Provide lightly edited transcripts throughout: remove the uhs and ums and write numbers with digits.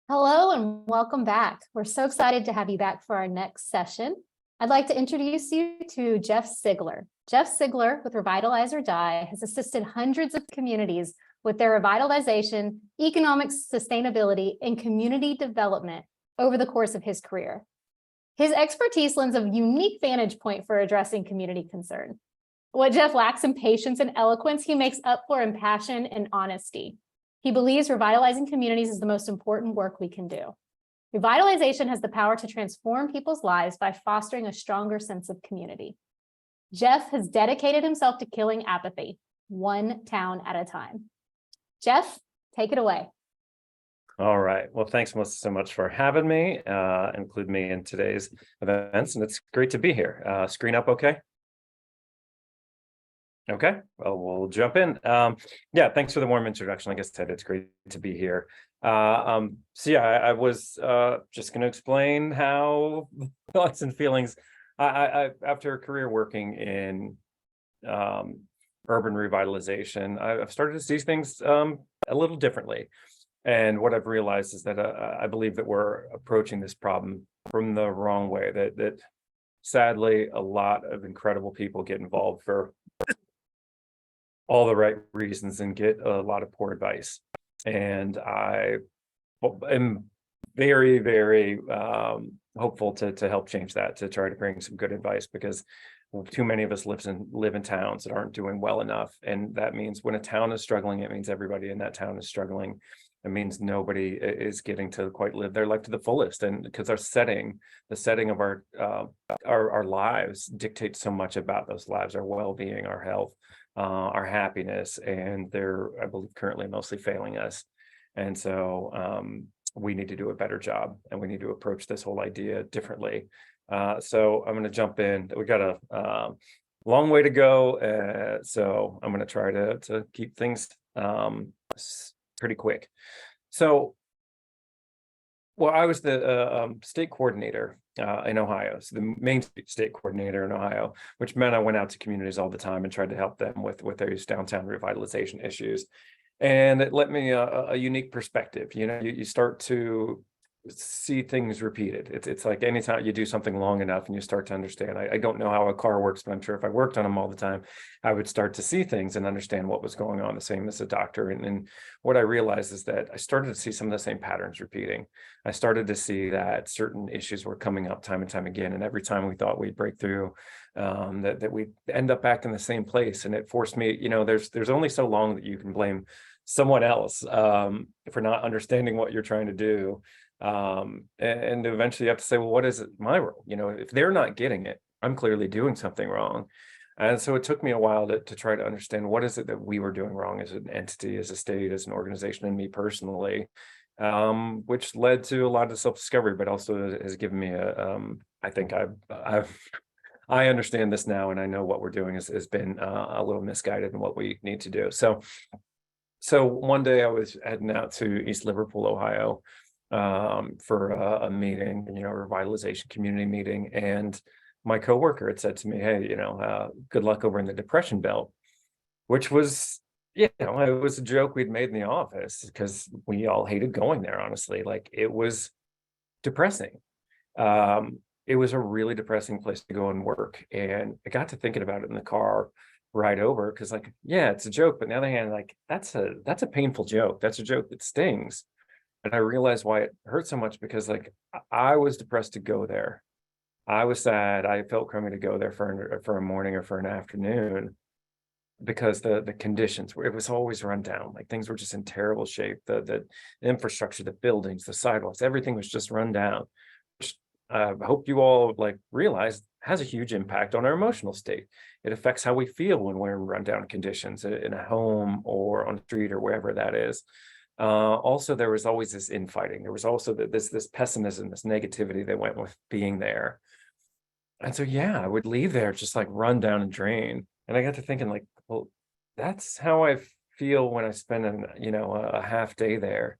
Hello and welcome back. We're so excited to have you back for our next session. I'd like to introduce you to Jeff Siegler. Jeff Siegler with Revitalize or Die has assisted hundreds of communities with their revitalization, economic sustainability, and community development over the course of his career. His expertise lends a unique vantage point for addressing community concern. What Jeff lacks in patience and eloquence, he makes up for in passion and honesty. He believes revitalizing communities is the most important work we can do. Revitalization has the power to transform people's lives by fostering a stronger sense of community. Jeff has dedicated himself to killing apathy, one town at a time. Jeff, take it away. All right. Well, thanks, Melissa, so much for having me, include me in today's events, and it's great to be here. Screen up okay? Okay, well, we'll jump in. Yeah, thanks for the warm introduction. Like I said, it's great to be here. So yeah, I was just going to explain how thoughts and feelings. I after a career working in urban revitalization, I've started to see things a little differently. And what I've realized is that I believe that we're approaching this problem from the wrong way. That sadly, a lot of incredible people get involved for all the right reasons and get a lot of poor advice. And I am very, very hopeful to help change that, to try to bring some good advice, because too many of us live in towns that aren't doing well enough. And that means when a town is struggling, it means everybody in that town is struggling. It means nobody is getting to quite live their life to the fullest. And because the setting of our lives dictates so much about those lives, our well-being, our health, our happiness, and they're, I believe, currently mostly failing us. And so we need to do a better job, and we need to approach this whole idea differently. So I'm going to jump in. We got a long way to go, so I'm going to try to keep things pretty quick. So, well, I was the state coordinator in Ohio, so the main state coordinator in Ohio, which meant I went out to communities all the time and tried to help them with those downtown revitalization issues. And it let me a unique perspective. You know, you start to see things repeated. It's like anytime you do something long enough and you start to understand. I don't know how a car works, but I'm sure if I worked on them all the time, I would start to see things and understand what was going on, the same as a doctor. And what I realized is that I started to see some of the same patterns repeating. I started to see that certain issues were coming up time and time again. And every time we thought we'd break through, that we end up back in the same place. And it forced me, you know, there's only so long that you can blame someone else for not understanding what you're trying to do. And eventually you have to say, well, what is it, my role? You know, if they're not getting it, I'm clearly doing something wrong. And so it took me a while to try to understand what is it that we were doing wrong as an entity, as a state, as an organization, and me personally, which led to a lot of self-discovery, but also has given me I think I understand this now, and I know what we're doing has been a little misguided in what we need to do. So one day I was heading out to East Liverpool, Ohio, for a meeting, you know, a revitalization community meeting. And my coworker had said to me, hey, you know, good luck over in the Depression Belt, which was, you know, it was a joke we'd made in the office because we all hated going there, honestly. Like, it was depressing. It was a really depressing place to go and work. And I got to thinking about it in the car ride over, because, like, yeah, it's a joke, but on the other hand, like, that's a painful joke. That's a joke that stings. And I realized why it hurt so much, because, like, I was depressed to go there. I was sad. I felt crummy to go there for a morning or for an afternoon, because the conditions were, it was always run down. Like, things were just in terrible shape. The infrastructure, the buildings, the sidewalks, everything was just run down. Which I hope you all like realize has a huge impact on our emotional state. It affects how we feel when we're in rundown conditions in a home or on the street or wherever that is. Also, there was always this infighting. There was also this pessimism, this negativity that went with being there. And so, yeah, I would leave there just like run down and drain. And I got to thinking, like, well, that's how I feel when I spend a half day there.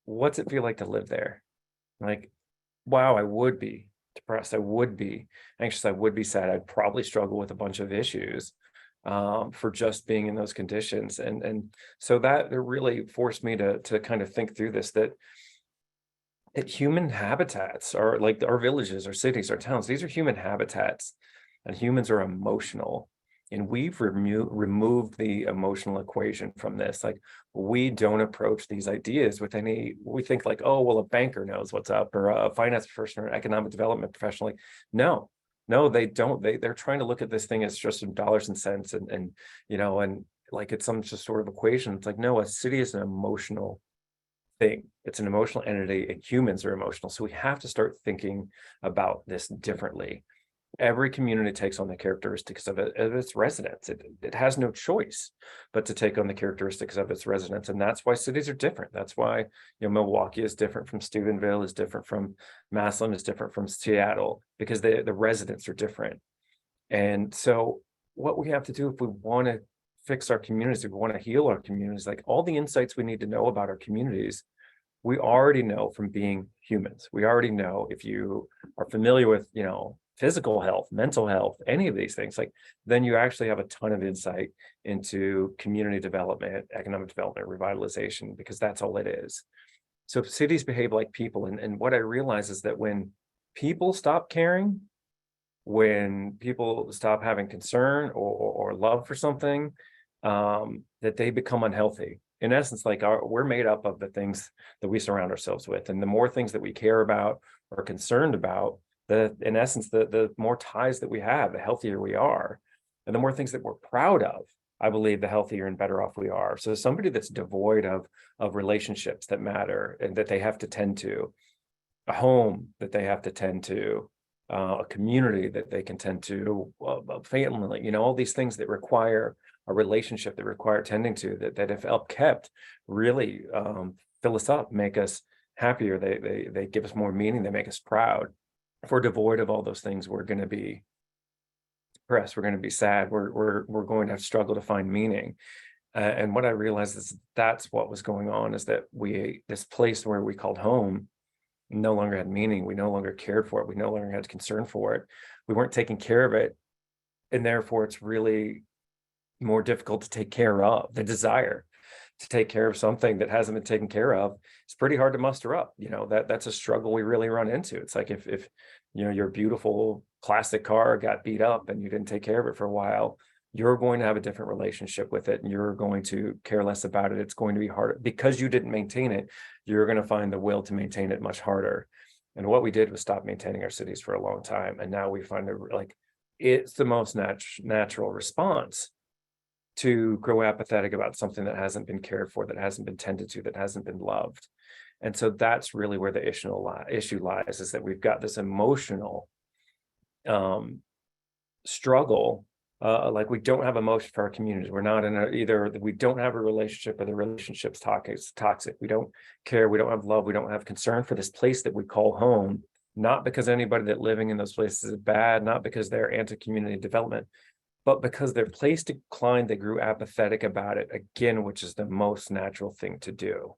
What's it feel like to live there? Like, wow, I would be depressed. I would be anxious. I would be sad. I'd probably struggle with a bunch of issues. For just being in those conditions. And so that it really forced me to kind of think through this, that that human habitats are like our villages, our cities, our towns. These are human habitats, and humans are emotional. And we've removed the emotional equation from this. Like, we don't approach these ideas with any, we think like, oh, well, a banker knows what's up, or a finance person, or an economic development professional. Like, no, no, they don't. They're trying to look at this thing as just some dollars and cents, and and like it's some just sort of equation. It's like, no, a city is an emotional thing. It's an emotional entity, and humans are emotional. So we have to start thinking about this differently. Every community takes on the characteristics of its residents. It has no choice but to take on the characteristics of its residents. And that's why cities are different. That's why, Milwaukee is different from Steubenville, is different from Massillon, is different from Seattle, because the residents are different. And so what we have to do if we want to fix our communities, if we want to heal our communities, like all the insights we need to know about our communities, we already know from being humans. We already know, if you are familiar with, physical health, mental health, any of these things, like, then you actually have a ton of insight into community development, economic development, revitalization, because that's all it is. So cities behave like people. And what I realize is that when people stop caring, when people stop having concern or love for something, that they become unhealthy. In essence, like we're made up of the things that we surround ourselves with. And the more things that we care about or are concerned about, in essence, the more ties that we have, the healthier we are. And the more things that we're proud of, I believe, the healthier and better off we are. So somebody that's devoid of relationships that matter and that they have to tend to, a home that they have to tend to, a community that they can tend to, a family, all these things that require a relationship, that require tending to, that if kept, really fill us up, make us happier. They give us more meaning. They make us proud. If we're devoid of all those things, we're going to be depressed. We're going to be sad. We're going to struggle to find meaning. And what I realized is that's what was going on, is that this place where we called home no longer had meaning. We no longer cared for it. We no longer had concern for it. We weren't taking care of it. And therefore, it's really more difficult to take care of. The desire to take care of something that hasn't been taken care of, it's pretty hard to muster up. That's a struggle we really run into. It's like if your beautiful classic car got beat up and you didn't take care of it for a while, you're going to have a different relationship with it, and you're going to care less about it. It's going to be harder because you didn't maintain it. You're going to find the will to maintain it much harder. And what we did was stop maintaining our cities for a long time. And now we find it's the most natural response to grow apathetic about something that hasn't been cared for, that hasn't been tended to, that hasn't been loved. And so that's really where the issue lies, is that we've got this emotional struggle. Like, we don't have emotion for our communities. We're not either we don't have a relationship, or the relationship's toxic. We don't care. We don't have love. We don't have concern for this place that we call home, not because anybody that living in those places is bad, not because they're anti-community development, but because their place declined, they grew apathetic about it again, which is the most natural thing to do.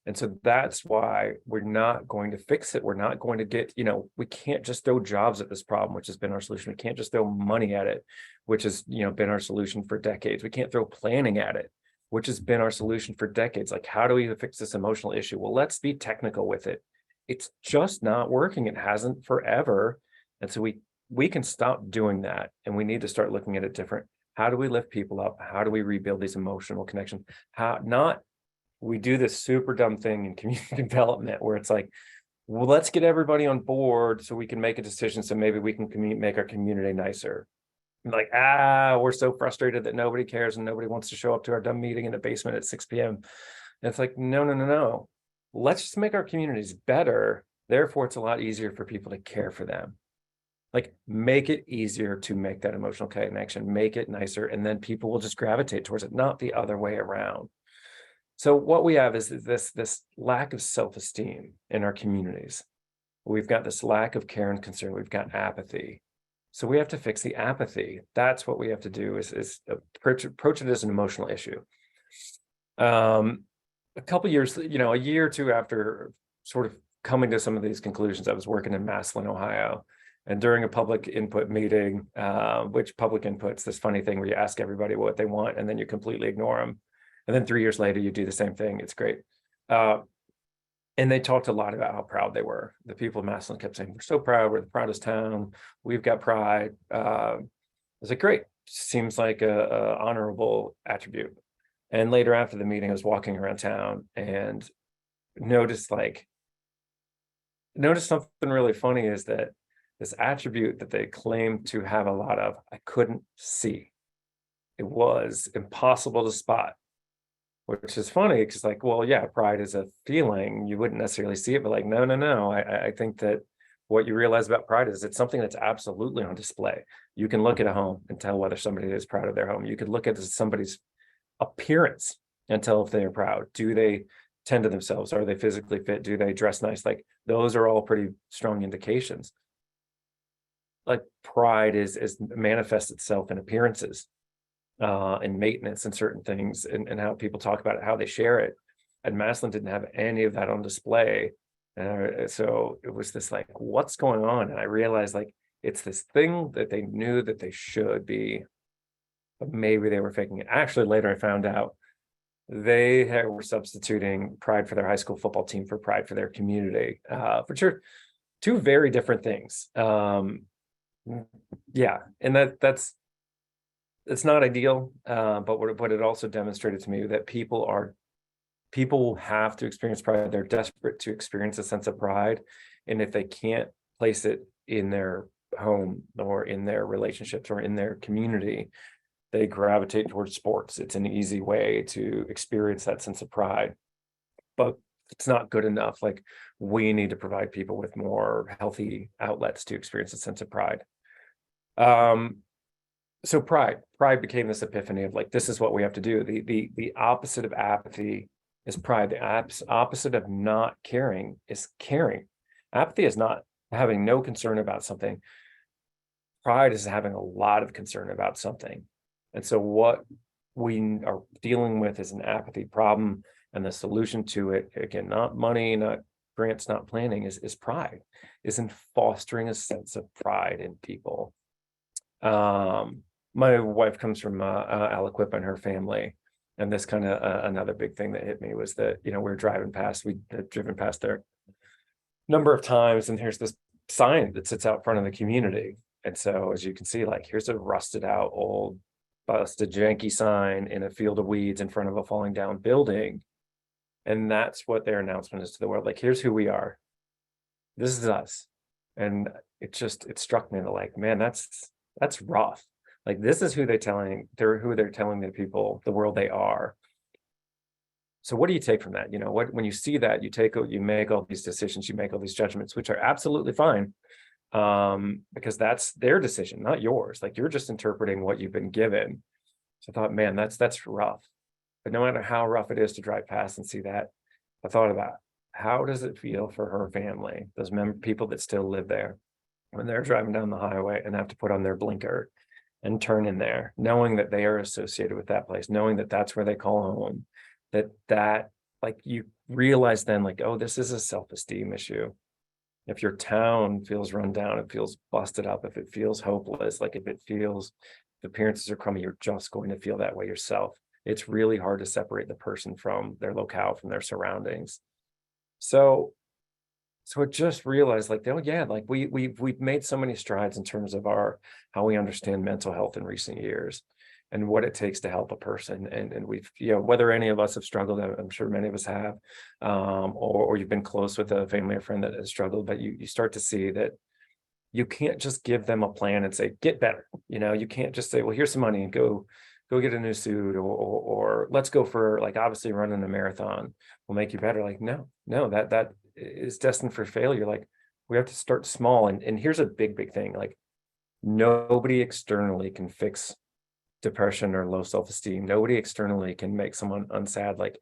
And so that's why we're not going to fix it. We're not going to get, we can't just throw jobs at this problem, which has been our solution. We can't just throw money at it, which has, been our solution for decades. We can't throw planning at it, which has been our solution for decades. Like, how do we fix this emotional issue? Well, let's be technical with it. It's just not working. It hasn't forever. And so we can stop doing that, and we need to start looking at it different. How do we lift people up? How do we rebuild these emotional connections? We do this super dumb thing in community development where it's like, well, let's get everybody on board so we can make a decision, so maybe we can make our community nicer. Like, we're so frustrated that nobody cares and nobody wants to show up to our dumb meeting in the basement at 6 p.m. And it's like, no. Let's just make our communities better. Therefore, it's a lot easier for people to care for them. Like, make it easier to make that emotional connection, make it nicer, and then people will just gravitate towards it, not the other way around. So what we have is this lack of self-esteem in our communities. We've got this lack of care and concern. We've got apathy. So we have to fix the apathy. That's what we have to do, is approach it as an emotional issue. A couple years, a year or two after sort of coming to some of these conclusions, I was working in Massillon, Ohio. And during a public input meeting, which public input's this funny thing where you ask everybody what they want and then you completely ignore them. And then 3 years later, you do the same thing. It's great. And they talked a lot about how proud they were. The people of Massillon kept saying, we're so proud, we're the proudest town, we've got pride. I was like, great, seems like a honorable attribute. And later after the meeting, I was walking around town and noticed something really funny, is that this attribute that they claimed to have a lot of, I couldn't see. It was impossible to spot, which is funny because, like, well, yeah, pride is a feeling. You wouldn't necessarily see it, but like, no. I think that what you realize about pride is it's something that's absolutely on display. You can look at a home and tell whether somebody is proud of their home. You could look at somebody's appearance and tell if they're proud. Do they tend to themselves? Are they physically fit? Do they dress nice? Like, those are all pretty strong indications. Like, pride is manifests itself in appearances, and maintenance and certain things, and how people talk about it, how they share it. And Massillon didn't have any of that on display. So it was this like, what's going on? And I realized, like, it's this thing that they knew that they should be, but maybe they were faking it. Actually, later I found out they were substituting pride for their high school football team for pride for their community, which are two very different things. Yeah, and that's it's not ideal, but what it also demonstrated to me that people have to experience pride. They're desperate to experience a sense of pride, and if they can't place it in their home or in their relationships or in their community, they gravitate towards sports. It's an easy way to experience that sense of pride, but it's not good enough. Like, we need to provide people with more healthy outlets to experience a sense of pride. So pride became this epiphany of like, this is what we have to do. The opposite of apathy is pride. The opposite of not caring is caring. Apathy is not having no concern about something. Pride is having a lot of concern about something. And so what we are dealing with is an apathy problem, and the solution to it, again, not money, not grants, not planning, is pride, is in fostering a sense of pride in people. My wife comes from Aliquippa and her family, and this kind of another big thing that hit me was that, we were driving past, we had driven past there a number of times, and here's this sign that sits out front of the community. And so, as you can see, like, here's a rusted out, old, busted, janky sign in a field of weeds in front of a falling down building. And that's what their announcement is to the world. Like, here's who we are. This is us. And it struck me that, like, man, that's rough. Like, this is who they're telling the people, the world they are. So what do you take from that? When you see that, you make all these decisions, you make all these judgments, which are absolutely fine. Because that's their decision, not yours. Like, you're just interpreting what you've been given. So I thought, man, that's rough. But no matter how rough it is to drive past and see that, I thought about, how does it feel for her family, those people that still live there, when they're driving down the highway and have to put on their blinker and turn in there, knowing that they are associated with that place, knowing that that's where they call home, that like, you realize then, like, oh, this is a self-esteem issue. If your town feels run down, it feels busted up, if it feels hopeless, like, if it feels the appearances are crummy, you're just going to feel that way yourself. It's really hard to separate the person from their locale, from their surroundings. So it just realized, like, oh yeah, like, we've made so many strides in terms of how we understand mental health in recent years, and what it takes to help a person. And we've, whether any of us have struggled, I'm sure many of us have, or you've been close with a family or friend that has struggled, but you start to see that you can't just give them a plan and say, get better. You can't just say, well, here's some money and go get a new suit, or let's go for, like, obviously running a marathon will make you better. Like, no, that is destined for failure. Like, we have to start small. And here's a big thing. Like, nobody externally can fix depression or low self-esteem. Nobody externally can make someone unsad. Like,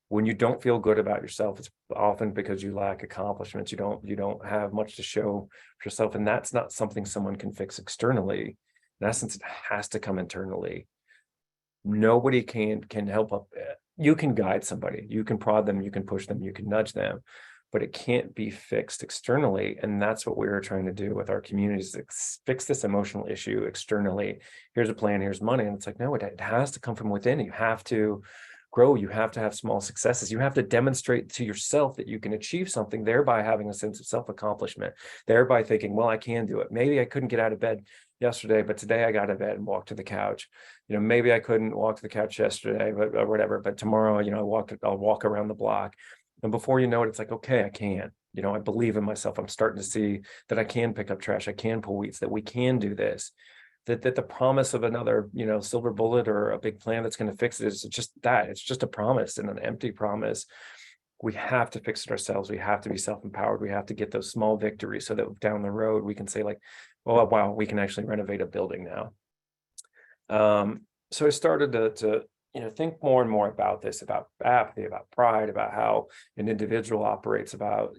when you don't feel good about yourself, it's often because you lack accomplishments. You don't have much to show for yourself, and that's not something someone can fix externally. In essence, it has to come internally. Nobody can help up. You can guide somebody, you can prod them, you can push them, you can nudge them, but it can't be fixed externally. And that's what we were trying to do with our communities, fix this emotional issue externally. Here's a plan, here's money. And it's like, no, it has to come from within. You have to grow, you have to have small successes. You have to demonstrate to yourself that you can achieve something, thereby having a sense of self-accomplishment, thereby thinking, well, I can do it. Maybe I couldn't get out of bed yesterday, but today I got out of bed and walked to the couch. Maybe I couldn't walk to the couch yesterday, but or whatever, but tomorrow, I'll walk around the block. And before you know it, it's like, okay, I can. I believe in myself. I'm starting to see that I can pick up trash. I can pull weeds, that we can do this. That the promise of another, silver bullet or a big plan that's going to fix it is just that. It's just a promise and an empty promise. We have to fix it ourselves. We have to be self-empowered. We have to get those small victories so that down the road we can say like, oh, wow, we can actually renovate a building now. So I started to think more and more about this, about apathy, about pride, about how an individual operates, about,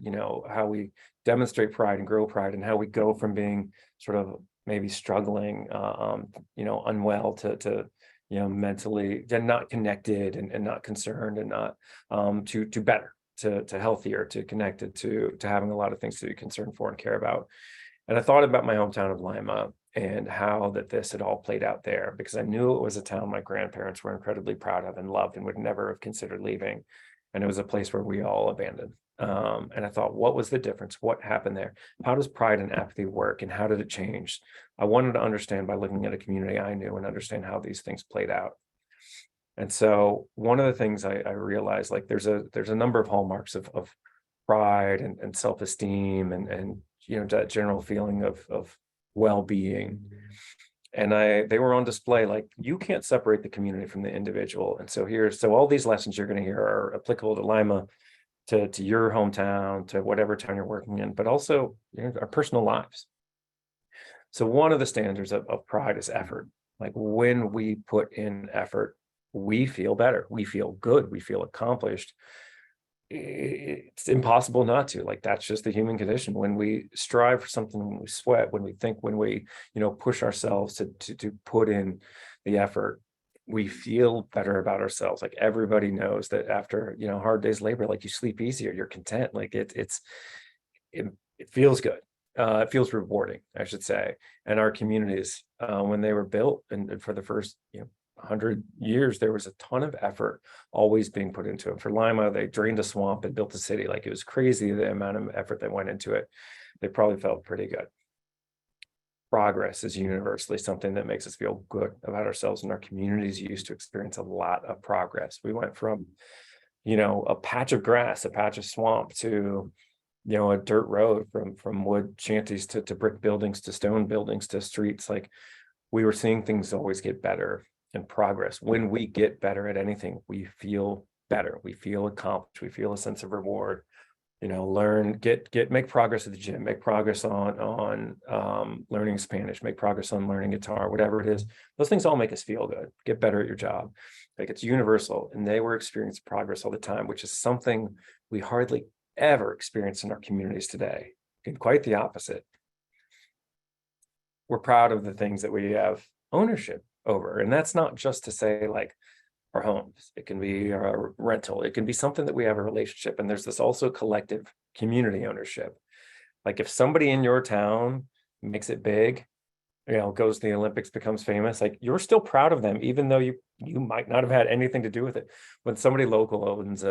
how we demonstrate pride and grow pride, and how we go from being sort of maybe struggling, unwell to mentally not connected and not concerned and not to better, to healthier, to connected, to having a lot of things to be concerned for and care about. And I thought about my hometown of Lima and how this had all played out there, because I knew it was a town my grandparents were incredibly proud of and loved and would never have considered leaving. And it was a place where we all abandoned. And I thought, what was the difference? What happened there? How does pride and apathy work? And how did it change? I wanted to understand by looking at a community I knew and understand how these things played out. And so one of the things I realized, like there's a number of hallmarks of pride and self-esteem and that general feeling of well-being. And they were on display. Like, you can't separate the community from the individual. And so all these lessons you're going to hear are applicable to Lima, to your hometown, to whatever town you're working in, but also our personal lives. So one of the standards of pride is effort. Like, when we put in effort, we feel better, we feel good, we feel accomplished. It's impossible not to. Like, that's just the human condition. When we strive for something, when we sweat, when we think, when we push ourselves to put in the effort, we feel better about ourselves. Like, everybody knows that after hard day's labor, like, you sleep easier, you're content. Like, it feels good. It feels rewarding, I should say. And our communities, when they were built, and for the first 100 years, there was a ton of effort always being put into it. For Lima, they drained a swamp and built a city. Like, it was crazy the amount of effort that went into it. They probably felt pretty good. Progress is universally something that makes us feel good about ourselves, and our communities used to experience a lot of progress. We went from a patch of grass, a patch of swamp, to a dirt road, from wood shanties to brick buildings, to stone buildings, to streets. Like, we were seeing things always get better. And progress, when we get better at anything, we feel better, we feel accomplished, we feel a sense of reward. Make progress at the gym, make progress on learning Spanish, make progress on learning guitar, whatever it is. Those things all make us feel good. Get better at your job. Like, it's universal. And they were experiencing progress all the time, which is something we hardly ever experience in our communities today. And quite the opposite. We're proud of the things that we have ownership over. And that's not just to say like our homes. It can be a rental. It can be something that we have a relationship. And there's this also collective community ownership. Like, if somebody in your town makes it big, goes to the Olympics, becomes famous, like, you're still proud of them, even though you might not have had anything to do with it. When somebody local opens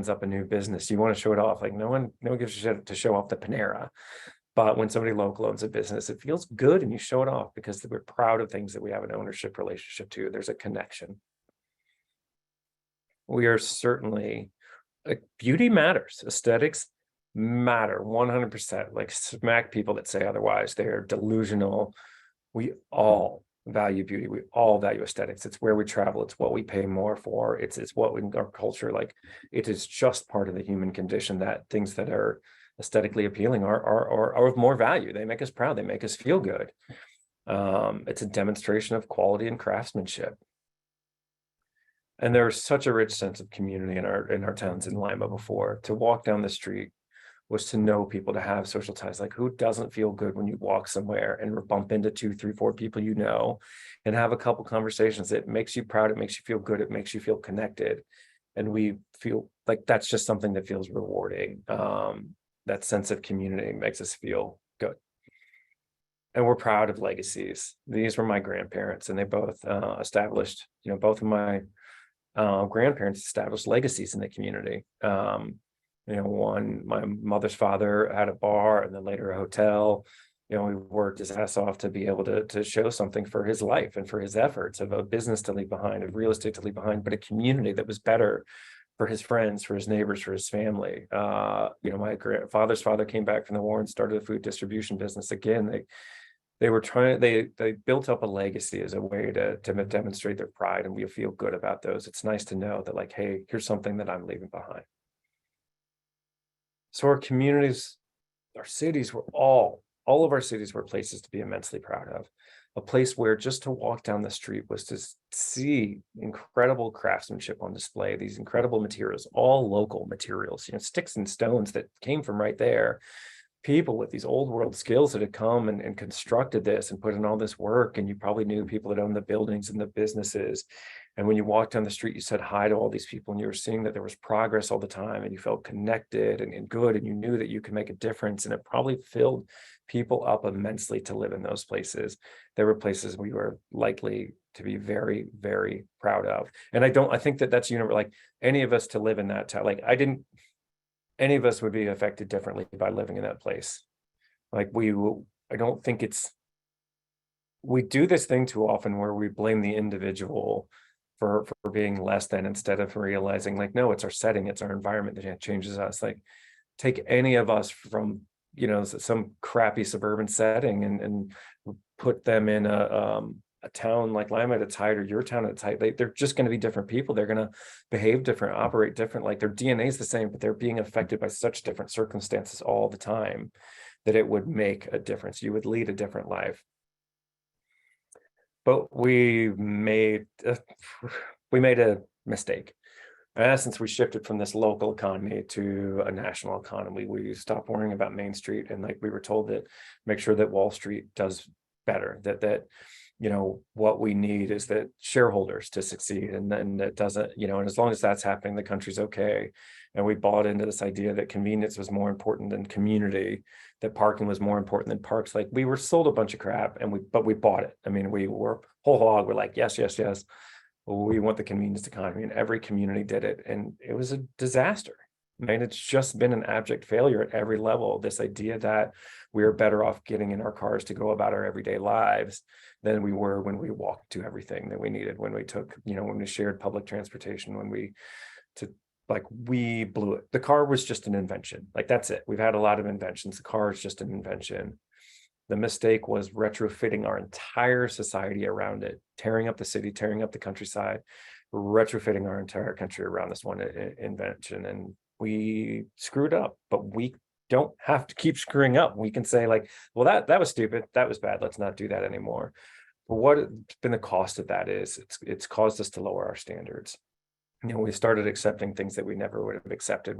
up a new business, you want to show it off. Like, no one gives a shit to show off the Panera. But when somebody local owns a business, it feels good, and you show it off because we're proud of things that we have an ownership relationship to. There's a connection. We are certainly, like, beauty matters. Aesthetics matter 100%. Like, smack people that say otherwise. They're delusional. We all value beauty. We all value aesthetics. It's where we travel. It's what we pay more for. It's what we, our culture, like, it is just part of the human condition that things that are aesthetically appealing are of more value. They make us proud. They make us feel good. It's a demonstration of quality and craftsmanship. And there's such a rich sense of community in our towns in Lima. Before, to walk down the street was to know people, to have social ties. Like, who doesn't feel good when you walk somewhere and bump into 2, 3, 4 people and have a couple conversations? It makes you proud. It makes you feel good. It makes you feel connected. And we feel like that's just something that feels rewarding. That sense of community makes us feel good. And we're proud of legacies. These were my grandparents, and they both established, both of my grandparents established legacies in the community. My mother's father had a bar and then later a hotel. He worked his ass off to be able to show something for his life and for his efforts of a business to leave behind, of real estate to leave behind, but a community that was better for his friends, for his neighbors, for his family. My father's father came back from the war and started a food distribution business. Again, they built up a legacy as a way to demonstrate their pride, and we feel good about those. It's nice to know that, like, hey, here's something that I'm leaving behind. So our communities, our cities were all of our cities were places to be immensely proud of. A place where just to walk down the street was to see incredible craftsmanship on display, these incredible materials, all local materials, sticks and stones that came from right there. People with these old world skills that had come and constructed this and put in all this work. And you probably knew people that owned the buildings and the businesses. And when you walked down the street, you said hi to all these people, and you were seeing that there was progress all the time, and you felt connected and good, and you knew that you could make a difference. And it probably filled people up immensely to live in those places. There were places we were likely to be very, very proud of. And I think that that's like any of us to live in that town. Like any of us would be affected differently by living in that place. Like I don't think we do this thing too often where we blame the individual for being less than, instead of realizing, like, no, it's our setting, it's our environment that changes us. Like, take any of us from some crappy suburban setting and put them in a town like Lima at its height, or your town at its height. They're just going to be different people. They're going to behave different, operate different. Like, their DNA is the same, but they're being affected by such different circumstances all the time that it would make a difference. You would lead a different life. But we made a mistake. In essence, we shifted from this local economy to a national economy. We stopped worrying about Main Street, and we were told that make sure that Wall Street does better, that what we need is that shareholders to succeed, and then that doesn't, and as long as that's happening, the country's okay. And we bought into this idea that convenience was more important than community, that parking was more important than parks. Like, we were sold a bunch of crap, but we bought it. I mean, we were whole hog. We're like, yes, yes, yes. We want the convenience economy, and every community did it, and it was a disaster. I mean, it's just been an abject failure at every level. This idea that we are better off getting in our cars to go about our everyday lives than we were when we walked to everything that we needed, when we took, when we shared public transportation, we blew it. The car was just an invention. Like, that's it. We've had a lot of inventions. The car is just an invention. The mistake was retrofitting our entire society around it, tearing up the city, tearing up the countryside, retrofitting our entire country around this one invention. And we screwed up, but we don't have to keep screwing up. We can say, like, well, that was stupid. That was bad. Let's not do that anymore. But what's been the cost of that is it's caused us to lower our standards. We started accepting things that we never would have accepted.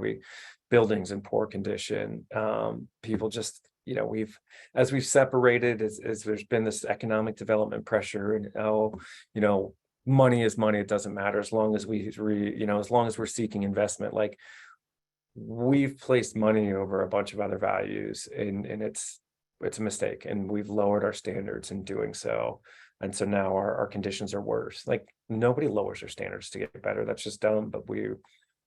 Buildings in poor condition, people just, as we've separated, as there's been this economic development pressure, and money is money. It doesn't matter as long as as long as we're seeking investment. Like, we've placed money over a bunch of other values, and it's a mistake, and we've lowered our standards in doing so. And so now our conditions are worse. Like, nobody lowers their standards to get better. That's just dumb. But we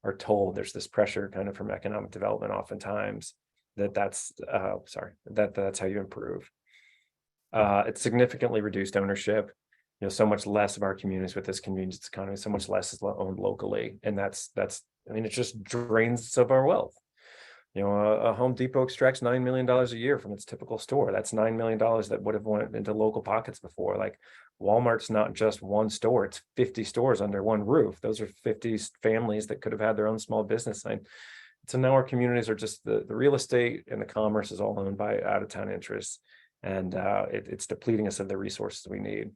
are told there's this pressure kind of from economic development oftentimes that's how you improve. It's significantly reduced ownership. So much less of our communities with this convenience economy, so much less is owned locally. And that's it just drains of our wealth. A Home Depot extracts $9 million a year from its typical store. That's $9 million that would have went into local pockets before. Like, Walmart's not just one store, it's 50 stores under one roof. Those are 50 families that could have had their own small business. So now our communities are just the real estate, and the commerce is all owned by out-of-town interests. And it's depleting us of the resources we need.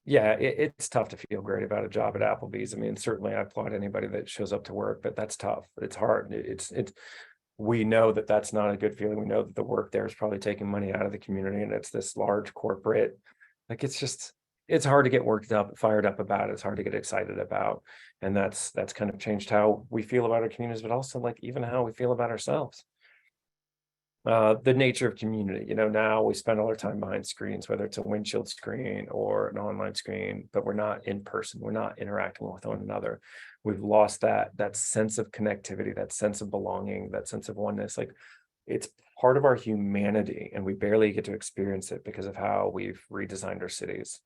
It's tough to feel great about a job at Applebee's. I mean, certainly I applaud anybody that shows up to work, but that's tough. It's hard. We know that that's not a good feeling. We know that the work there is probably taking money out of the community, and it's this large corporate. Like, it's hard to get worked up, fired up about it. It's hard to get excited about. And that's kind of changed how we feel about our communities, but also, like, even how we feel about ourselves. The nature of community, now we spend all our time behind screens, whether it's a windshield screen or an online screen, but we're not in person. We're not interacting with one another. We've lost that sense of connectivity, that sense of belonging, that sense of oneness. Like, it's part of our humanity, and we barely get to experience it because of how we've redesigned our cities.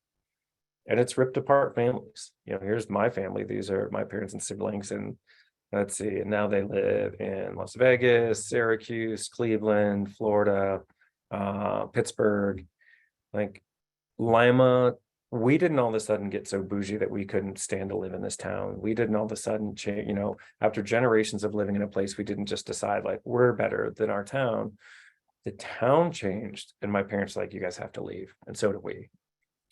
And it's ripped apart families. Here's my family. These are my parents and siblings, and let's see, and now they live in Las Vegas, Syracuse, Cleveland, Florida, Pittsburgh. Like, Lima, we didn't all of a sudden get so bougie that we couldn't stand to live in this town. We didn't all of a sudden change, after generations of living in a place, we didn't just decide like we're better than our town. The town changed, and my parents were like, you guys have to leave, and so did we.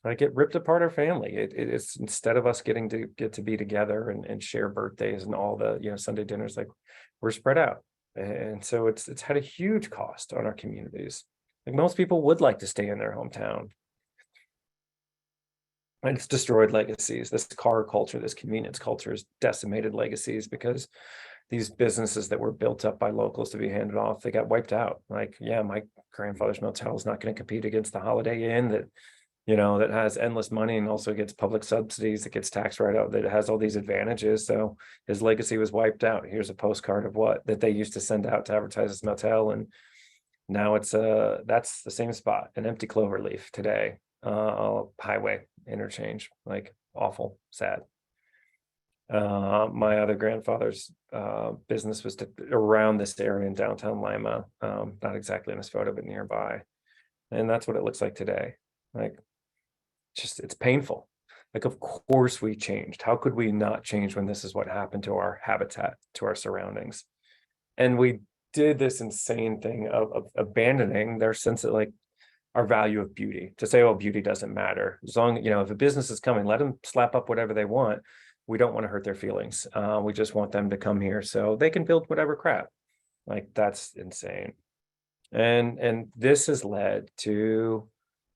Like, it ripped apart our family. It's, instead of us getting to get to be together and share birthdays and all the Sunday dinners, like, we're spread out, and so it's had a huge cost on our communities. Like, most people would like to stay in their hometown, and it's destroyed legacies. This car culture, this convenience culture, has decimated legacies because these businesses that were built up by locals to be handed off, they got wiped out. Like, yeah, my grandfather's motel is not going to compete against the Holiday Inn that has endless money and also gets public subsidies, that gets tax write-off, that has all these advantages. So his legacy was wiped out. Here's a postcard of what that they used to send out to advertise this motel, and now it's that's the same spot, an empty clover leaf today, highway interchange. Like, awful, sad. My other grandfather's business was around this area in downtown Lima, not exactly in this photo, but nearby, and that's what it looks like today. Like, it's painful. Like, of course we changed. How could we not change when this is what happened to our habitat, to our surroundings? And we did this insane thing of abandoning their sense of, like, our value of beauty, to say, oh, beauty doesn't matter. As long, if a business is coming, let them slap up whatever they want. We don't want to hurt their feelings. We just want them to come here so they can build whatever crap. Like, that's insane. And this has led to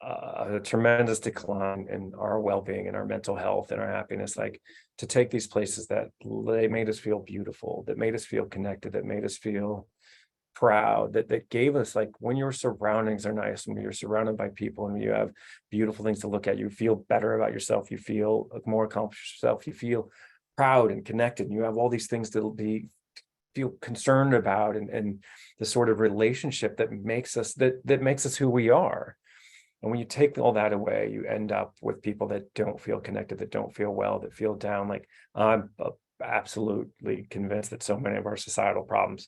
a tremendous decline in our well-being and our mental health and our happiness. Like, to take these places that they made us feel beautiful, that made us feel connected, that made us feel proud, that gave us, like, when your surroundings are nice, when you're surrounded by people and you have beautiful things to look at, you feel better about yourself, you feel more accomplished yourself, you feel proud and connected, and you have all these things to feel concerned about, and the sort of relationship that makes us who we are. And when you take all that away, you end up with people that don't feel connected, that don't feel well, that feel down. Like, I'm absolutely convinced that so many of our societal problems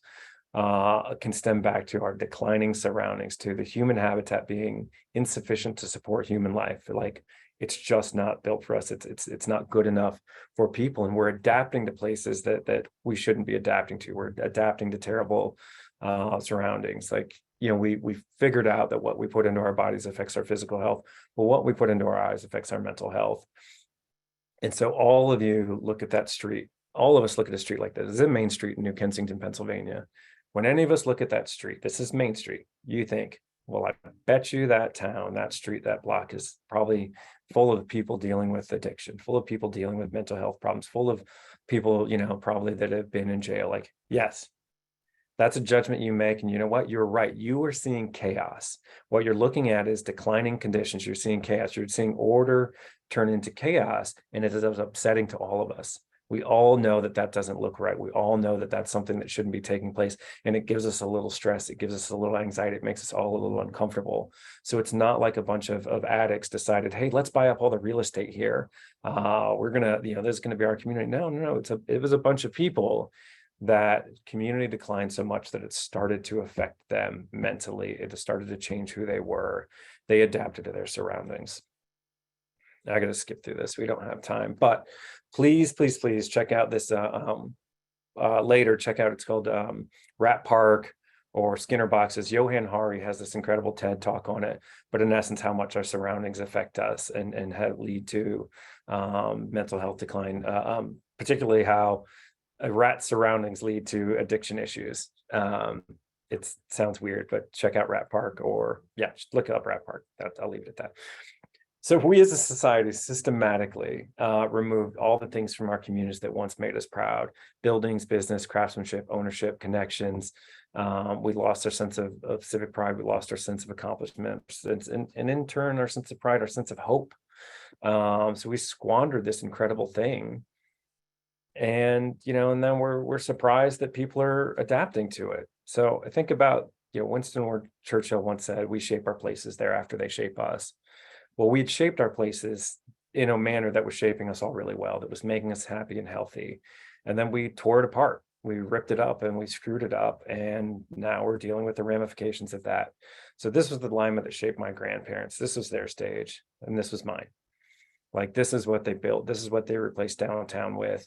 can stem back to our declining surroundings, to the human habitat being insufficient to support human life. Like, it's just not built for us. It's not good enough for people, and we're adapting to places that we shouldn't be adapting to. We're adapting to terrible surroundings. Like, we figured out that what we put into our bodies affects our physical health. Well, what we put into our eyes affects our mental health. And so all of you look at that street, all of us look at a street like this. This is a Main Street in New Kensington, Pennsylvania. When any of us look at that street, this is Main Street, you think, well, I bet you that town, that street, that block is probably full of people dealing with addiction, full of people dealing with mental health problems, full of people, probably that have been in jail. Like, yes, that's a judgment you make. And you know what? You're right. You are seeing chaos. What you're looking at is declining conditions. You're seeing chaos. You're seeing order turn into chaos. And it is upsetting to all of us. We all know that doesn't look right. We all know that that's something that shouldn't be taking place. And it gives us a little stress. It gives us a little anxiety. It makes us all a little uncomfortable. So it's not like a bunch of addicts decided, hey, let's buy up all the real estate here. We're going to, this is going to be our community. No. It was a bunch of people that community declined so much that it started to affect them mentally. It started to change who they were. They adapted to their surroundings. I got to skip through this. We don't have time, but please check out this later. Check out, it's called Rat Park or Skinner Boxes. Johan Hari has this incredible TED talk on it, but in essence, how much our surroundings affect us and how lead to mental health decline, particularly how rat surroundings lead to addiction issues. It sounds weird, but check out Rat Park, or just look up Rat Park. I'll leave it at that. So we as a society systematically removed all the things from our communities that once made us proud: buildings, business, craftsmanship, ownership, connections. We lost our sense of civic pride. We lost our sense of accomplishment, and in turn, our sense of pride, our sense of hope. So we squandered this incredible thing. And, and then we're surprised that people are adapting to it. So I think about, Winston Churchill once said, "We shape our places thereafter they shape us." Well, we'd shaped our places in a manner that was shaping us all really well, that was making us happy and healthy. And then we tore it apart. We ripped it up and we screwed it up. And now we're dealing with the ramifications of that. So this was the alignment that shaped my grandparents. This was their stage, and this was mine. Like, this is what they built. This is what they replaced downtown with.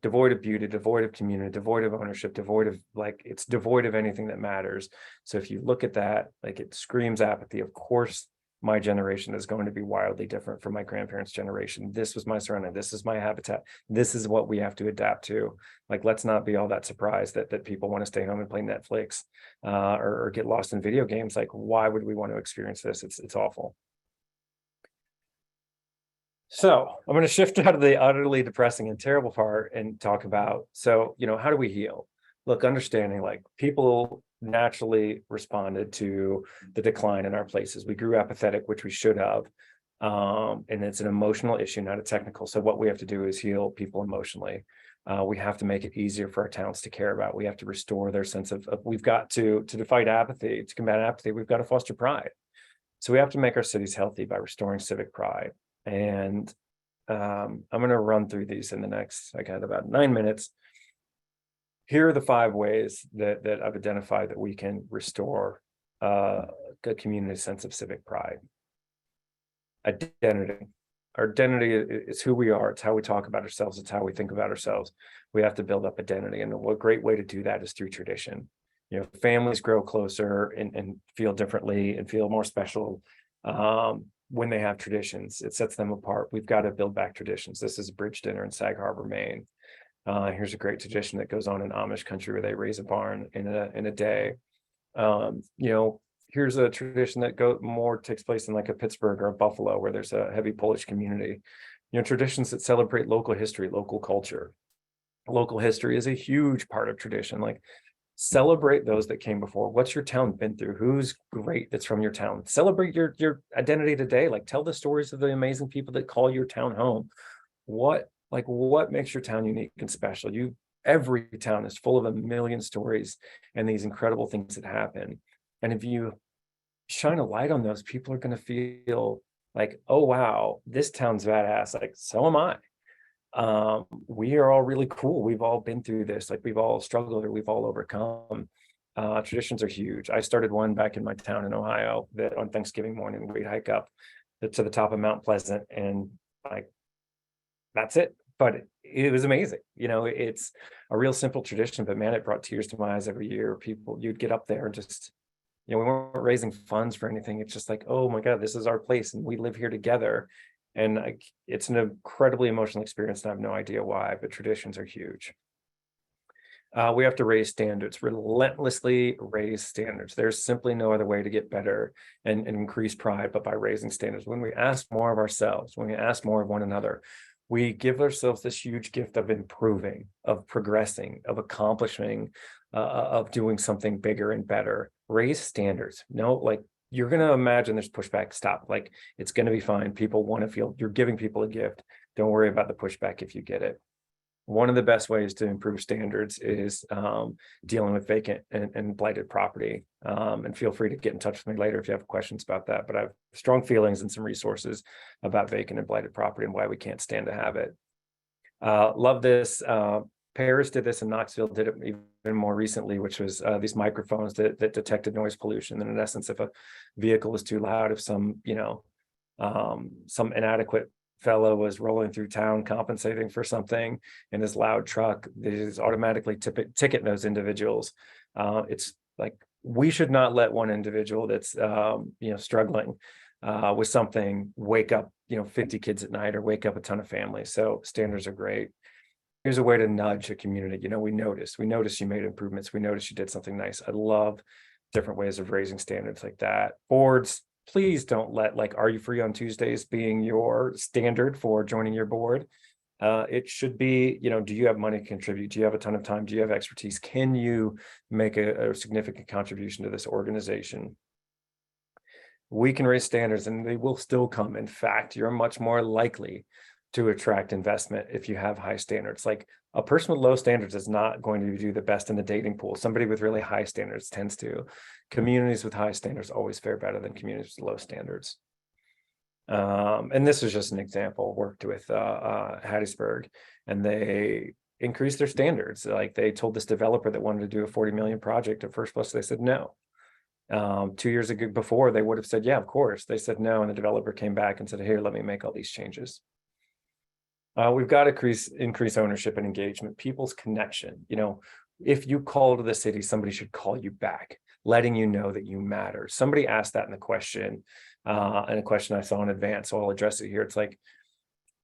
Devoid of beauty, devoid of community, devoid of ownership, it's devoid of anything that matters. So if you look at that, like, it screams apathy. Of course, my generation is going to be wildly different from my grandparents' generation. This was my surrounding. This is my habitat. This is what we have to adapt to. Like, let's not be all that surprised that people want to stay home and play Netflix or get lost in video games. Like, why would we want to experience this? It's awful. So I'm going to shift out of the utterly depressing and terrible part and talk about, how do we heal? Look, understanding, like, people naturally responded to the decline in our places. We grew apathetic, which we should have. And it's an emotional issue, not a technical. So what we have to do is heal people emotionally. We have to make it easier for our towns to care about. We have to restore their sense of we've got to fight apathy, to combat apathy, we've got to foster pride. So we have to make our cities healthy by restoring civic pride. And I'm going to run through these in the next, I got about 9 minutes. Here are the 5 ways that I've identified that we can restore a community sense of civic pride. Identity. Our identity is who we are. It's how we talk about ourselves. It's how we think about ourselves. We have to build up identity. And what great way to do that is through tradition. Families grow closer and feel differently and feel more special when they have traditions. It sets them apart. We've got to build back traditions. This is a bridge dinner in Sag Harbor, Maine. Here's a great tradition that goes on in Amish country where they raise a barn in a day. Here's a tradition that takes place in like a Pittsburgh or a Buffalo, where there's a heavy Polish community. Traditions that celebrate local history, local culture. Local history is a huge part of tradition. Like, celebrate those that came before. What's your town been through? Who's great that's from your town? Celebrate your identity today. Like, tell the stories of the amazing people that call your town home. What makes your town unique and special? Every town is full of a million stories and these incredible things that happen. And if you shine a light on those, people are going to feel like, oh wow, this town's badass. Like, so am I. We are all really cool. We've all been through this. Like, we've all struggled or we've all overcome. Traditions are huge. I started one back in my town in Ohio that on Thanksgiving morning, we'd hike up to the top of Mount Pleasant, and like, that's it. But it was amazing. It's a real simple tradition, but man, it brought tears to my eyes every year. You'd get up there and just, we weren't raising funds for anything. It's just like, oh my God, this is our place and we live here together. And it's an incredibly emotional experience, and I have no idea why, but traditions are huge. We have to raise standards, relentlessly raise standards. There's simply no other way to get better and increase pride but by raising standards. When we ask more of ourselves, when we ask more of one another, we give ourselves this huge gift of improving, of progressing, of accomplishing, of doing something bigger and better. Raise standards. You're going to imagine there's pushback. Stop. Like, it's going to be fine. People want to feel you're giving people a gift. Don't worry about the pushback if you get it. One of the best ways to improve standards is dealing with vacant and blighted property. And feel free to get in touch with me later if you have questions about that. But I have strong feelings and some resources about vacant and blighted property and why we can't stand to have it. Love this. Paris did this, and Knoxville did it even more recently, which was these microphones that detected noise pollution. And in essence, if a vehicle was too loud, if some inadequate fellow was rolling through town compensating for something in his loud truck, they just automatically ticket those individuals. It's like, we should not let one individual that's struggling with something wake up 50 kids at night or wake up a ton of families. So standards are great. Here's a way to nudge a community. We notice you made improvements. We noticed you did something nice. I love different ways of raising standards like that. Boards, please don't let like, are you free on Tuesdays being your standard for joining your board. It should be, do you have money to contribute? Do you have a ton of time? Do you have expertise? Can you make a significant contribution to this organization? We can raise standards and they will still come. In fact, you're much more likely to attract investment if you have high standards. Like a person with low standards is not going to do the best in the dating pool. Somebody with really high standards tends to. Communities with high standards always fare better than communities with low standards. And this is just an example. Worked with Hattiesburg, and they increased their standards. Like they told this developer that wanted to do a 40 million project at First Plus, they said no. 2 years ago before, they would have said, yeah, of course. They said no, and the developer came back and said, here, let me make all these changes. We've got to increase ownership and engagement, people's connection. If you call to the city, somebody should call you back, letting you know that you matter. Somebody asked that in the question, and a question I saw in advance, so I'll address it here. It's like,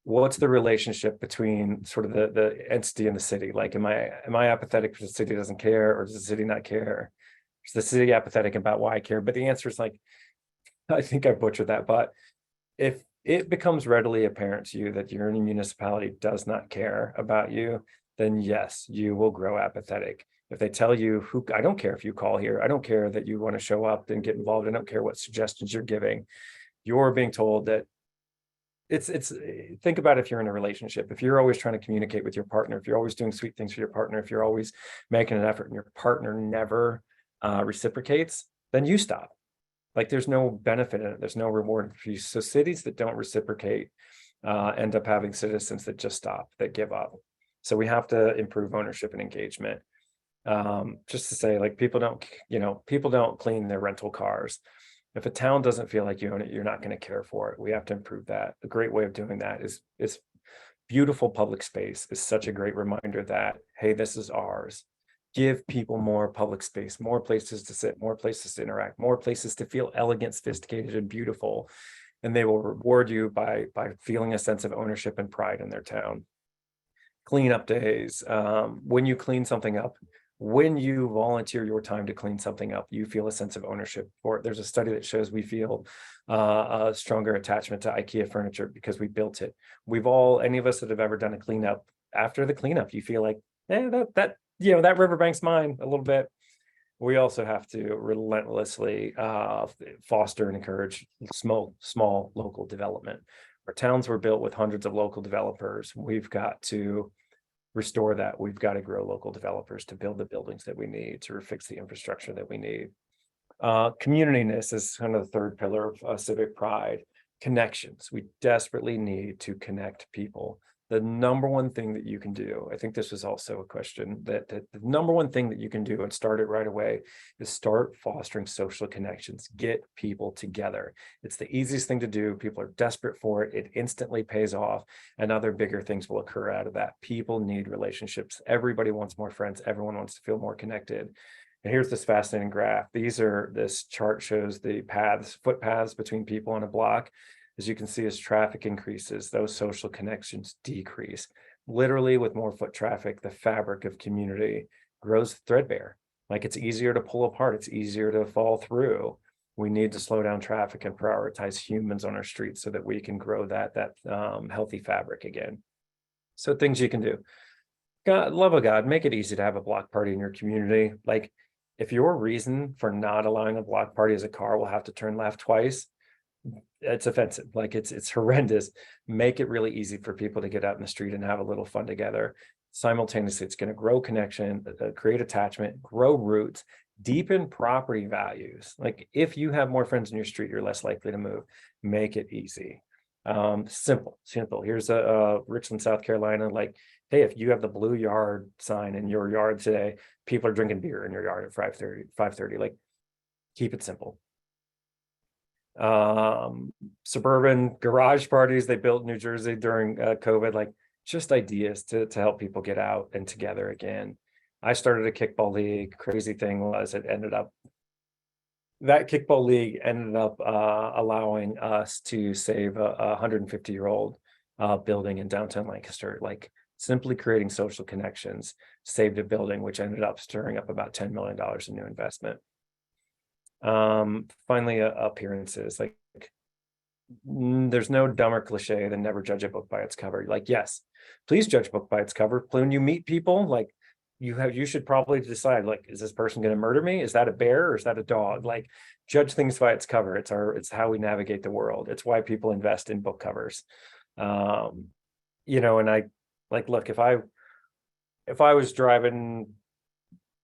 what's the relationship between sort of the entity and the city? Like, am I apathetic because the city doesn't care, or does the city not care? Is the city apathetic about why I care? But the answer is like, I think I butchered that, but if it becomes readily apparent to you that your municipality does not care about you, then yes, you will grow apathetic. If they tell you, I don't care if you call here, I don't care that you want to show up and get involved, I don't care what suggestions you're giving, you're being told that think about if you're in a relationship, if you're always trying to communicate with your partner, if you're always doing sweet things for your partner, if you're always making an effort and your partner never reciprocates, then you stop. Like there's no benefit in it. There's no reward for you. So cities that don't reciprocate end up having citizens that just stop, that give up. So we have to improve ownership and engagement. Just to say, like, people don't clean their rental cars. If a town doesn't feel like you own it, you're not going to care for it. We have to improve that. A great way of doing that is beautiful public space is such a great reminder that, hey, this is ours. Give people more public space, more places to sit, more places to interact, more places to feel elegant, sophisticated, and beautiful. And they will reward you by feeling a sense of ownership and pride in their town. Cleanup days. When you clean something up, when you volunteer your time to clean something up, you feel a sense of ownership for it. There's a study that shows we feel a stronger attachment to IKEA furniture because we built it. Any of us that have ever done a cleanup, after the cleanup, you feel like, that riverbank's mine a little bit. We also have to relentlessly foster and encourage small local development. Our towns were built with hundreds of local developers. We've got to restore that. We've got to grow local developers to build the buildings that we need, to fix the infrastructure that we need. Community-ness is kind of the third pillar of civic pride. Connections. We desperately need to connect people. The number one thing that you can do, I think this was also a question, that the number one thing that you can do, and start it right away, is start fostering social connections. Get people together. It's the easiest thing to do. People are desperate for it. It instantly pays off, and other bigger things will occur out of that. People need relationships. Everybody wants more friends. Everyone wants to feel more connected. And here's this fascinating graph. This chart shows the footpaths between people on a block. As you can see, as traffic increases, those social connections decrease. Literally, with more foot traffic, the fabric of community grows threadbare. Like, it's easier to pull apart. It's easier to fall through. We need to slow down traffic and prioritize humans on our streets so that we can grow that healthy fabric again. So things you can do. God, love of God, make it easy to have a block party in your community. Like, if your reason for not allowing a block party is a car will have to turn left twice, it's offensive. Like, it's horrendous. Make it really easy for people to get out in the street and have a little fun together. Simultaneously, it's going to grow connection, create attachment, grow roots, deepen property values. Like, if you have more friends in your street, you're less likely to move. Make it easy. Simple. Here's a Richland, South Carolina. Like, hey, if you have the blue yard sign in your yard today, people are drinking beer in your yard at 5:30. Like, keep it simple. Suburban garage parties they built in New Jersey during COVID, like, just ideas to help people get out and together again. I started a kickball league. Crazy thing was, that kickball league ended up allowing us to save a 150-year-old building in downtown Lancaster. Like, simply creating social connections saved a building, which ended up stirring up about $10 million in new investment. Finally, appearances. Like, there's no dumber cliche than never judge a book by its cover. Like, yes, please judge a book by its cover. When you meet people, like, you should probably decide, like, is this person going to murder me? Is that a bear or is that a dog? Like, judge things by its cover. It's how we navigate the world. It's why people invest in book covers. And I, like, look, if I was driving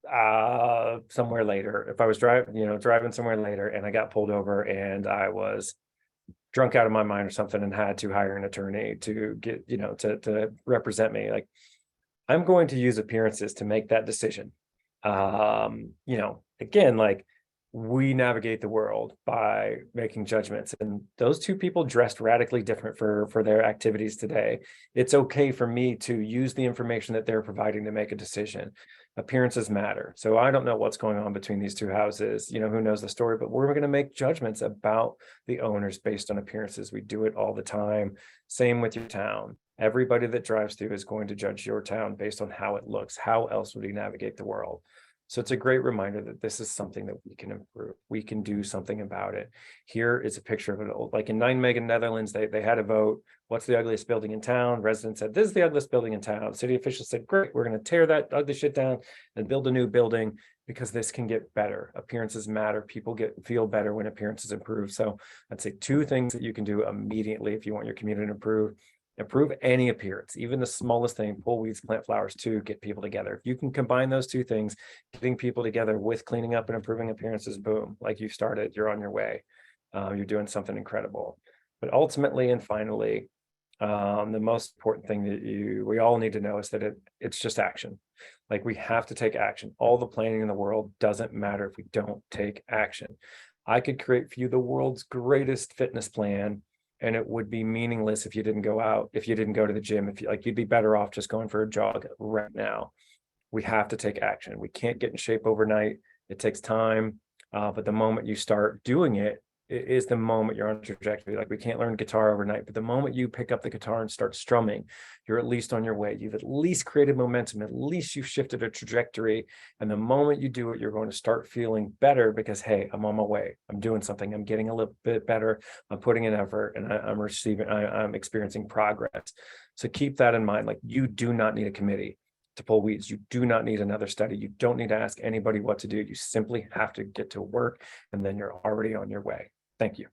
somewhere later, if I was driving somewhere later and I got pulled over and I was drunk out of my mind or something and had to hire an attorney to get, to represent me, like, I'm going to use appearances to make that decision. Again, like, we navigate the world by making judgments, and those two people dressed radically different for their activities today. It's okay for me to use the information that they're providing to make a decision. Appearances matter. So I don't know what's going on between these two houses, who knows the story, but we're going to make judgments about the owners based on appearances. We do it all the time. Same with your town. Everybody that drives through is going to judge your town based on how it looks. How else would we navigate the world? So it's a great reminder that this is something that we can improve. We can do something about it. Here is a picture of an old, like in Nijmegen, Netherlands, they had a vote. What's the ugliest building in town? Residents said, this is the ugliest building in town. City officials said, great, we're going to tear that ugly shit down and build a new building because this can get better. Appearances matter. People feel better when appearances improve. So I'd say two things that you can do immediately if you want your community to improve. Improve any appearance, even the smallest thing, pull weeds, plant flowers, to get people together. If you can combine those two things, getting people together with cleaning up and improving appearances, boom, like you started, you're on your way. You're doing something incredible. But ultimately and finally, the most important thing that we all need to know is that it's just action. Like, we have to take action. All the planning in the world doesn't matter if we don't take action. I could create for you the world's greatest fitness plan, and it would be meaningless if you didn't go out, if you didn't go to the gym, you'd be better off just going for a jog right now. We have to take action. We can't get in shape overnight. It takes time. But the moment you start doing it is the moment you're on a trajectory. Like, we can't learn guitar overnight, but the moment you pick up the guitar and start strumming, you're at least on your way. You've at least created momentum. At least you've shifted a trajectory. And the moment you do it, you're going to start feeling better because, hey, I'm on my way. I'm doing something. I'm getting a little bit better. I'm putting in effort, and I'm experiencing progress. So keep that in mind. Like, you do not need a committee to pull weeds. You do not need another study. You don't need to ask anybody what to do. You simply have to get to work, and then you're already on your way. Thank you.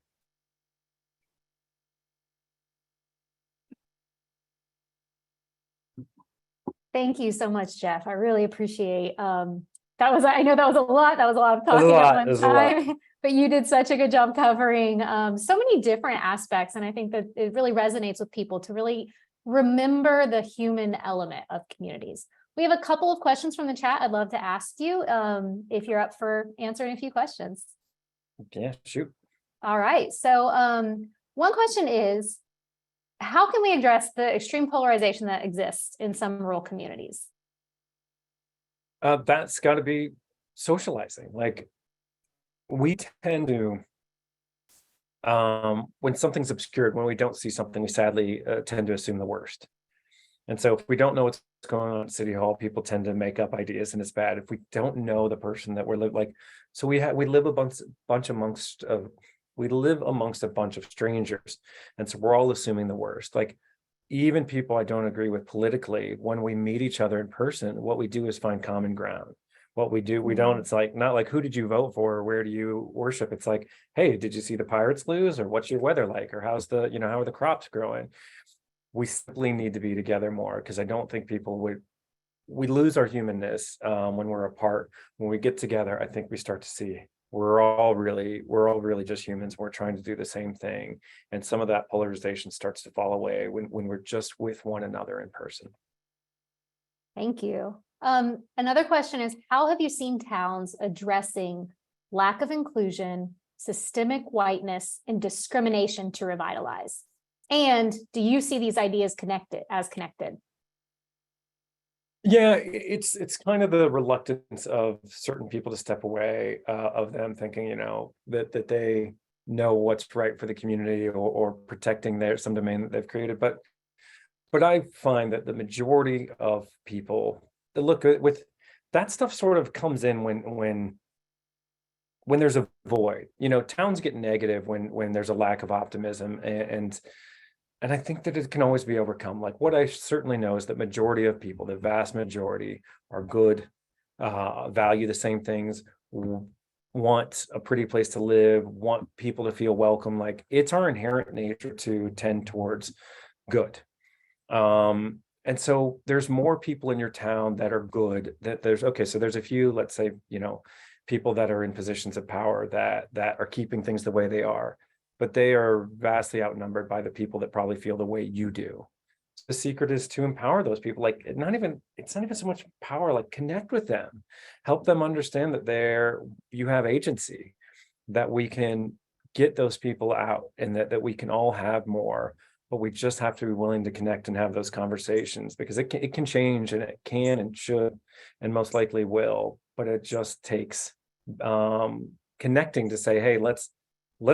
Thank you so much, Jeff. I really appreciate I know that was a lot. That was a lot of There's a talking lot. at There's one a lot. time, but you did such a good job covering so many different aspects. And I think that it really resonates with people to really remember the human element of communities. We have a couple of questions from the chat I'd love to ask you if you're up for answering a few questions. Yeah, shoot. All right. So one question is, how can we address the extreme polarization that exists in some rural communities? That's got to be socializing. Like, we tend to, when something's obscured, when we don't see something, we sadly tend to assume the worst. And so if we don't know what's going on at City Hall, people tend to make up ideas, and it's bad. If we don't know the person that we're like, so we live amongst a bunch of strangers, and so we're all assuming the worst. Like, even people I don't agree with politically, when we meet each other in person, what we do is find common ground. What we do, we don't, it's like, not like, who did you vote for, or where do you worship? It's like, hey, did you see the Pirates lose, or what's your weather like, or how are the crops growing? We simply need to be together more, because I don't think we lose our humanness when we're apart. When we get together, I think we start to see we're all really just humans. We're trying to do the same thing, and some of that polarization starts to fall away when we're just with one another in person. Thank you. Another question is, how have you seen towns addressing lack of inclusion, systemic whiteness, and discrimination to revitalize? And do you see these ideas connected? Yeah, it's kind of the reluctance of certain people to step away, of them thinking, that they know what's right for the community, or protecting some domain that they've created. But I find that the majority of people that look with that stuff sort of comes in when when there's a void. Towns get negative when there's a lack of optimism, and I think that it can always be overcome. Like, what I certainly know is that majority of people, the vast majority, are good, value the same things, want a pretty place to live, want people to feel welcome. Like, it's our inherent nature to tend towards good. And so there's more people in your town that are good, so there's a few, let's say, people that are in positions of power that are keeping things the way they are, but they are vastly outnumbered by the people that probably feel the way you do. The secret is to empower those people. Like, it's not even so much power, like, connect with them, help them understand that you have agency, that we can get those people out, and that we can all have more, but we just have to be willing to connect and have those conversations, because it can change, and it can and should and most likely will, but it just takes connecting to say, hey, let's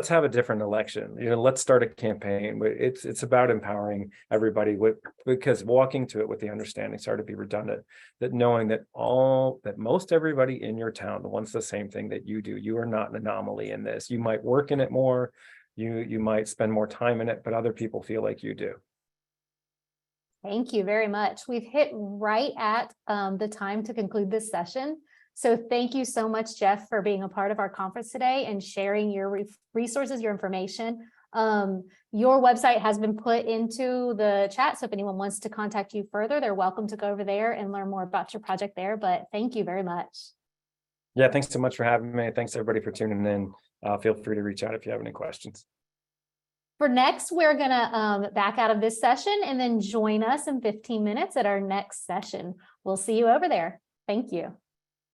have a different election. Let's start a campaign. It's about empowering everybody, because walking to it with the understanding, sorry to be redundant, that knowing that most everybody in your town wants the same thing that you do. You are not an anomaly in this. You might work in it more, you might spend more time in it, but other people feel like you do. Thank you very much. We've hit right at the time to conclude this session. So thank you so much, Jeff, for being a part of our conference today and sharing your resources, your information. Your website has been put into the chat, so if anyone wants to contact you further, they're welcome to go over there and learn more about your project there. But thank you very much. Yeah, thanks so much for having me. Thanks everybody for tuning in. Feel free to reach out if you have any questions. For next, we're gonna back out of this session and then join us in 15 minutes at our next session. We'll see you over there. Thank you.